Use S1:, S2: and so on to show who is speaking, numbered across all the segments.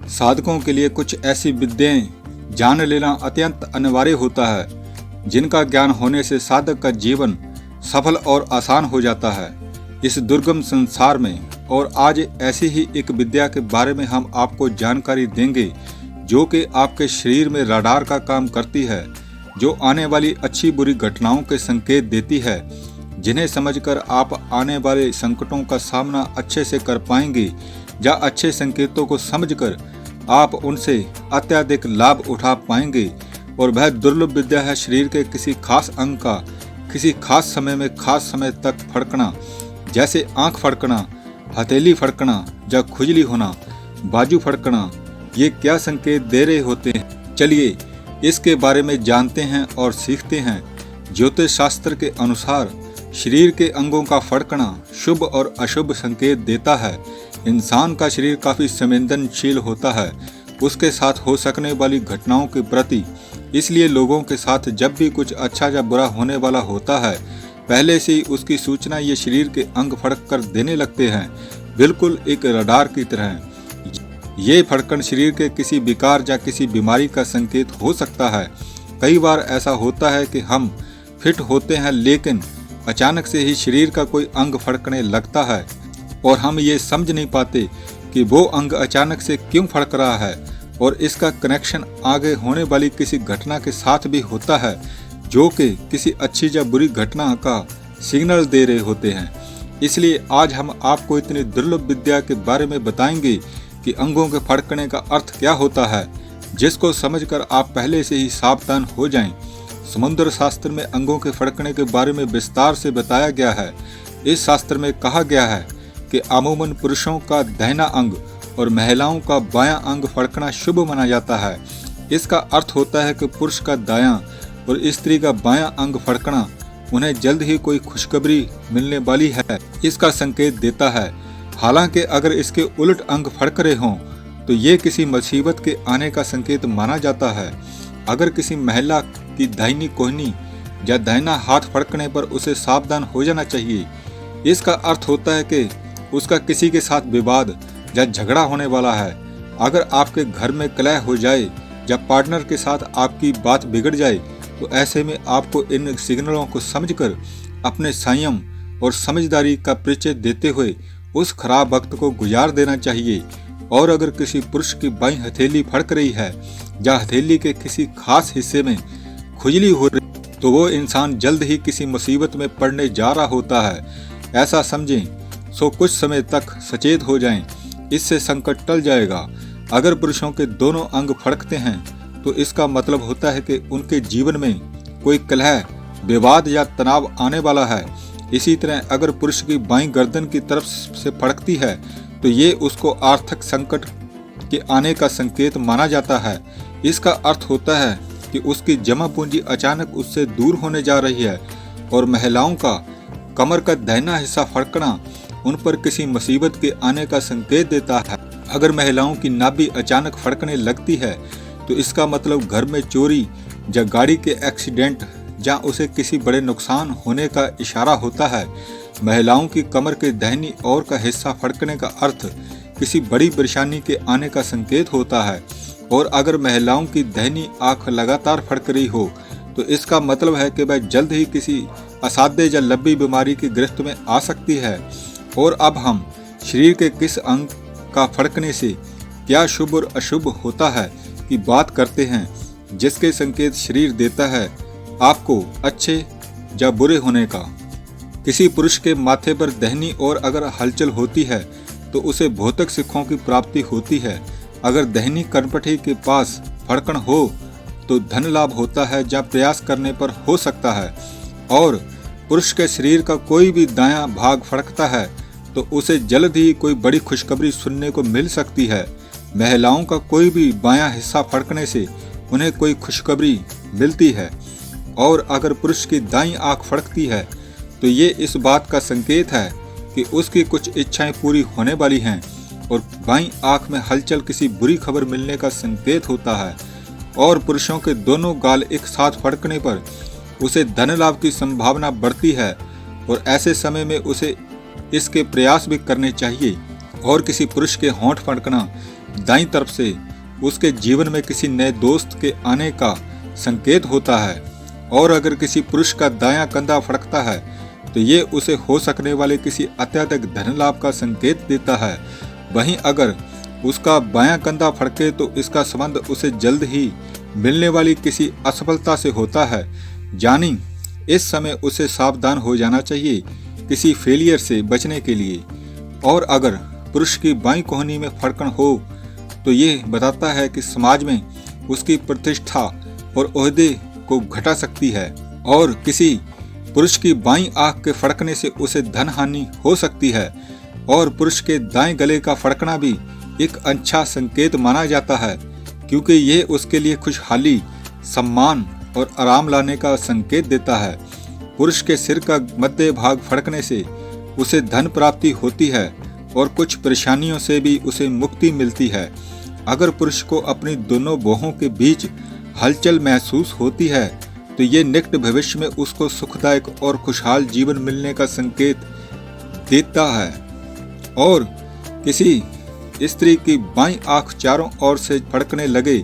S1: साधकों के लिए कुछ ऐसी विद्याएं जान लेना अत्यंत अनिवार्य होता है जिनका ज्ञान होने से साधक का जीवन सफल और आसान हो जाता है इस दुर्गम संसार में। और आज ऐसी ही एक विद्या के बारे में हम आपको जानकारी देंगे जो कि आपके शरीर में रडार का काम करती है, जो आने वाली अच्छी बुरी घटनाओं के संकेत देती है, जिन्हें समझकर आप आने वाले संकटों का सामना अच्छे से कर पाएंगे या अच्छे संकेतों को समझकर आप उनसे अत्यधिक लाभ उठा पाएंगे। और वह दुर्लभ विद्या है शरीर के किसी खास अंग का किसी खास समय में खास समय तक फड़कना, जैसे आंख फड़कना, हथेली फड़कना या खुजली होना, बाजू फड़कना। ये क्या संकेत दे रहे होते हैं, चलिए इसके बारे में जानते हैं और सीखते हैं। ज्योतिष शास्त्र के अनुसार शरीर के अंगों का फड़कना शुभ और अशुभ संकेत देता है। इंसान का शरीर काफी संवेदनशील होता है उसके साथ हो सकने वाली घटनाओं के प्रति, इसलिए लोगों के साथ जब भी कुछ अच्छा या बुरा होने वाला होता है पहले से ही उसकी सूचना ये शरीर के अंग फड़क कर देने लगते हैं, बिल्कुल एक रडार की तरह। ये फड़कन शरीर के किसी विकार या किसी बीमारी का संकेत हो सकता है। कई बार ऐसा होता है कि हम फिट होते हैं लेकिन अचानक से ही शरीर का कोई अंग फड़कने लगता है और हम ये समझ नहीं पाते कि वो अंग अचानक से क्यों फड़क रहा है, और इसका कनेक्शन आगे होने वाली किसी घटना के साथ भी होता है जो कि किसी अच्छी या बुरी घटना का सिग्नल दे रहे होते हैं। इसलिए आज हम आपको इतनी दुर्लभ विद्या के बारे में बताएंगे कि अंगों के फड़कने का अर्थ क्या होता है, जिसको समझकर आप पहले से ही सावधान हो जाएं। समुद्र शास्त्र में अंगों के फड़कने के बारे में विस्तार से बताया गया है। इस शास्त्र में कहा गया है कि अमूमन पुरुषों का दाहिना अंग और महिलाओं का बायां अंग फड़कना शुभ माना जाता है। इसका अर्थ होता है कि पुरुष का दायां और स्त्री का बायां अंग फड़कना उन्हें जल्द ही कोई खुशखबरी मिलने वाली है, इसका संकेत देता है। हालांकि अगर इसके उलट अंग फड़क रहे हों तो ये किसी मुसीबत के आने का संकेत माना जाता है। अगर किसी महिला की दाहिनी कोहनी या दाहिना हाथ फड़कने पर उसे सावधान हो जाना चाहिए। इसका अर्थ होता है कि उसका किसी के साथ विवाद या झगड़ा होने वाला है। अगर आपके घर में कलह हो जाए या पार्टनर के साथ आपकी बात बिगड़ जाए तो ऐसे में आपको इन सिग्नलों को समझकर अपने संयम और समझदारी का परिचय देते हुए उस खराब वक्त को गुजार देना चाहिए। और अगर किसी पुरुष की बाईं हथेली फड़क रही है या हथेली के किसी खास हिस्से में खुजली हो रही तो वो इंसान जल्द ही किसी मुसीबत में पड़ने जा रहा होता है, ऐसा समझें। सो कुछ समय तक सचेत हो जाएं, इससे संकट टल जाएगा। अगर पुरुषों के दोनों अंग फड़कते हैं तो इसका मतलब होता है कि उनके जीवन में कोई कलह, विवाद या तनाव आने वाला है। इसी तरह अगर पुरुष की बाईं गर्दन की तरफ से फड़कती है तो ये उसको आर्थिक संकट के आने का संकेत माना जाता है। इसका अर्थ होता है कि उसकी जमा पूंजी अचानक उससे दूर होने जा रही है। और महिलाओं का कमर का दाहिना हिस्सा फड़कना उन पर किसी मुसीबत के आने का संकेत देता है। अगर महिलाओं की नाभि अचानक फड़कने लगती है तो इसका मतलब घर में चोरी या गाड़ी के एक्सीडेंट या उसे किसी बड़े नुकसान होने का इशारा होता है। महिलाओं की कमर के दाहिनी ओर का हिस्सा फड़कने का अर्थ किसी बड़ी परेशानी के आने का संकेत होता है। और अगर महिलाओं की दाहिनी आंख लगातार फड़क रही हो तो इसका मतलब है कि वह जल्द ही किसी असाध्य या लंबी बीमारी की गिरफ्त में आ सकती है। और अब हम शरीर के किस अंग का फड़कने से क्या शुभ और अशुभ होता है की बात करते हैं, जिसके संकेत शरीर देता है आपको अच्छे या बुरे होने का। किसी पुरुष के माथे पर दाहिनी ओर अगर हलचल होती है तो उसे भौतिक सुखों की प्राप्ति होती है। अगर दाहिनी कनपटी के पास फड़कन हो तो धन लाभ होता है या प्रयास करने पर हो सकता है। और पुरुष के शरीर का कोई भी दायां भाग फड़कता है तो उसे जल्द ही कोई बड़ी खुशखबरी सुनने को मिल सकती है। महिलाओं का कोई भी बायां हिस्सा फड़कने से उन्हें कोई खुशखबरी मिलती है। और अगर पुरुष की दाईं आंख फड़कती है तो ये इस बात का संकेत है कि उसकी कुछ इच्छाएं पूरी होने वाली हैं। और बाईं आंख में हलचल किसी बुरी खबर मिलने का संकेत होता है। और पुरुषों के दोनों गाल एक साथ फड़कने पर उसे धन लाभ की संभावना बढ़ती है और ऐसे समय में उसे इसके प्रयास भी करने चाहिए। और किसी पुरुष के होंठ फड़कना दाईं तरफ से उसके जीवन में किसी नए दोस्त के आने का संकेत होता है, और अगर किसी पुरुष का दायां कंधा फड़कता है तो ये उसे हो सकने वाले किसी अत्यधिक धन लाभ का संकेत देता है। वहीं अगर उसका बायां कंधा फड़के तो इसका संबंध उसे जल्द ही मिलने वाली किसी असफलता से होता है। यानी इस समय उसे सावधान हो जाना चाहिए किसी फेलियर से बचने के लिए। और अगर पुरुष की बाईं कोहनी में फड़कन हो तो ये बताता है कि समाज में उसकी प्रतिष्ठा और ओहदे को घटा सकती है, और किसी पुरुष की बाईं आंख के फड़कने से उसे धन हानि हो सकती है। और पुरुष के दाएं गले का फड़कना भी एक अच्छा संकेत माना जाता है, क्योंकि ये उसके लिए खुशहाली, सम्मान और आराम लाने का संकेत देता है। पुरुष के सिर का मध्य भाग फड़कने से उसे धन प्राप्ति होती है और कुछ परेशानियों से भी उसे मुक्ति मिलती है। अगर पुरुष को अपनी दोनों बाहों के बीच हलचल महसूस होती है तो ये निकट भविष्य में उसको सुखदायक और खुशहाल जीवन मिलने का संकेत देता है। और किसी स्त्री की बाईं आंख चारों ओर से फड़कने लगे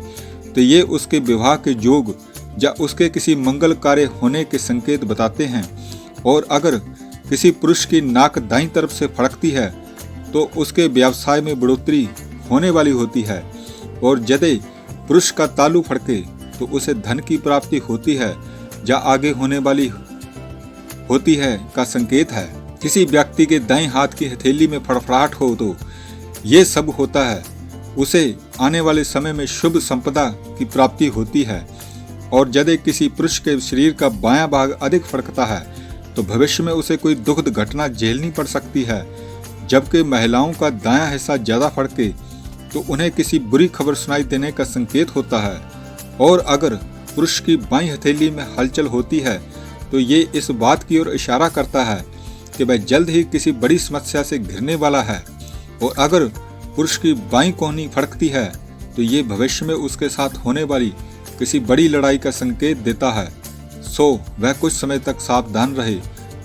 S1: तो ये उसके विवाह के योग या उसके किसी मंगल कार्य होने के संकेत बताते हैं। और अगर किसी पुरुष की नाक दाईं तरफ से फड़कती है तो उसके व्यवसाय में बढ़ोतरी होने वाली होती है। और यदि पुरुष का तालू फड़के तो उसे धन की प्राप्ति होती है या आगे होने वाली होती है का संकेत है। किसी व्यक्ति के दाईं हाथ की हथेली में फड़फड़ाहट हो तो ये सब होता है उसे आने वाले समय में शुभ संपदा की प्राप्ति होती है। और यदि किसी पुरुष के शरीर का बायां भाग अधिक फड़कता है तो भविष्य में उसे कोई दुखद घटना झेलनी पड़ सकती है। जबकि महिलाओं का दायां हिस्सा ज्यादा फड़के तो उन्हें किसी बुरी खबर सुनाई देने का संकेत होता है। और अगर पुरुष की बाईं हथेली में हलचल होती है तो ये इस बात की ओर इशारा करता है कि वह जल्द ही किसी बड़ी समस्या से घिरने वाला है। और अगर पुरुष की बाईं कोहनी फड़कती है तो ये भविष्य में उसके साथ होने वाली किसी बड़ी लड़ाई का संकेत देता है। सो वह कुछ समय तक सावधान रहे।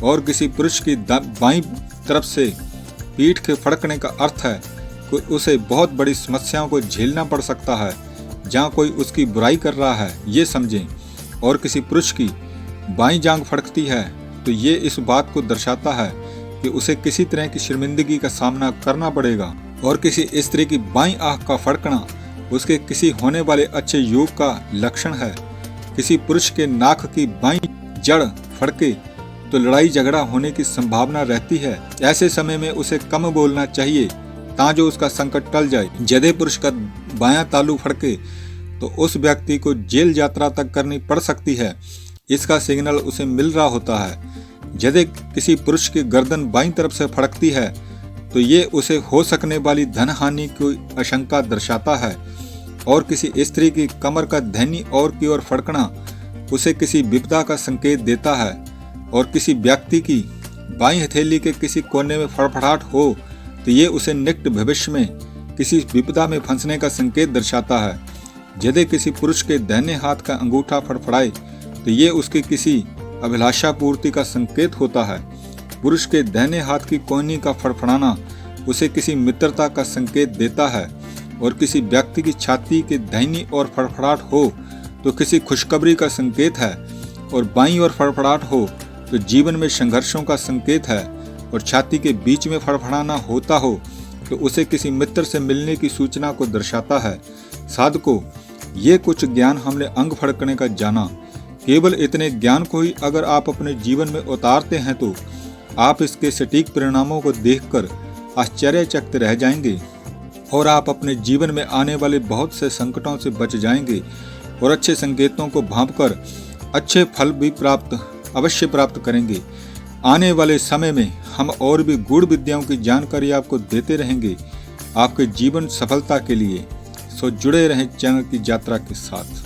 S1: और किसी पुरुष की बाईं तरफ से पीठ के फड़कने का अर्थ है कि उसे बहुत बड़ी समस्याओं को झेलना पड़ सकता है, जहाँ कोई उसकी बुराई कर रहा है, ये समझें। और किसी पुरुष की बाईं जांघ फड़कती है तो ये इस बात को दर्शाता है कि उसे किसी तरह की शर्मिंदगी का सामना करना पड़ेगा। और किसी स्त्री की बाईं आंख का फड़कना उसके किसी होने वाले अच्छे योग का लक्षण है। किसी पुरुष के नाक की बाईं जड़ फड़के तो लड़ाई झगड़ा होने की संभावना रहती है। ऐसे समय में उसे कम बोलना चाहिए ताकि उसका संकट टल जाए। यदि पुरुष का बायां तालू फड़के तो उस व्यक्ति को जेल यात्रा तक करनी पड़ सकती है, इसका सिग्नल उसे मिल रहा होता है। यदि किसी पुरुष की गर्दन बाईं तरफ से फड़कती है तो ये उसे हो सकने वाली धन हानि की आशंका दर्शाता है। और किसी स्त्री की कमर का दाहिनी ओर की ओर फड़कना उसे किसी विपदा का संकेत देता है। और किसी व्यक्ति की बाईं हथेली के किसी कोने में फड़फड़ाहट हो तो ये उसे निकट भविष्य में किसी विपदा में फंसने का संकेत दर्शाता है। यदि किसी पुरुष के दाहिने हाथ का अंगूठा फड़फड़ाए तो ये उसकी किसी अभिलाषा पूर्ति का संकेत होता है। पुरुष के दाहिने हाथ की कोहनी का फड़फड़ाना उसे किसी मित्रता का संकेत देता है। और किसी व्यक्ति की छाती के दाहिनी ओर फड़फड़ाहट हो तो किसी खुशखबरी का संकेत है। और बाईं ओर फड़फड़ाहट हो तो जीवन में संघर्षों का संकेत है। और छाती के बीच में फड़फड़ाना होता हो तो उसे किसी मित्र से मिलने की सूचना को दर्शाता है। साधकों, ये कुछ ज्ञान हमने अंग फड़कने का जाना। केवल इतने ज्ञान को ही अगर आप अपने जीवन में उतारते हैं तो आप इसके सटीक परिणामों को देखकर आश्चर्यचकित रह जाएंगे और आप अपने जीवन में आने वाले बहुत से संकटों से बच जाएंगे और अच्छे संकेतों को भांपकर अच्छे फल भी अवश्य प्राप्त करेंगे। आने वाले समय में हम और भी गूढ़ विद्याओं की जानकारी आपको देते रहेंगे आपके जीवन सफलता के लिए। सो जुड़े रहें चैनल की यात्रा के साथ।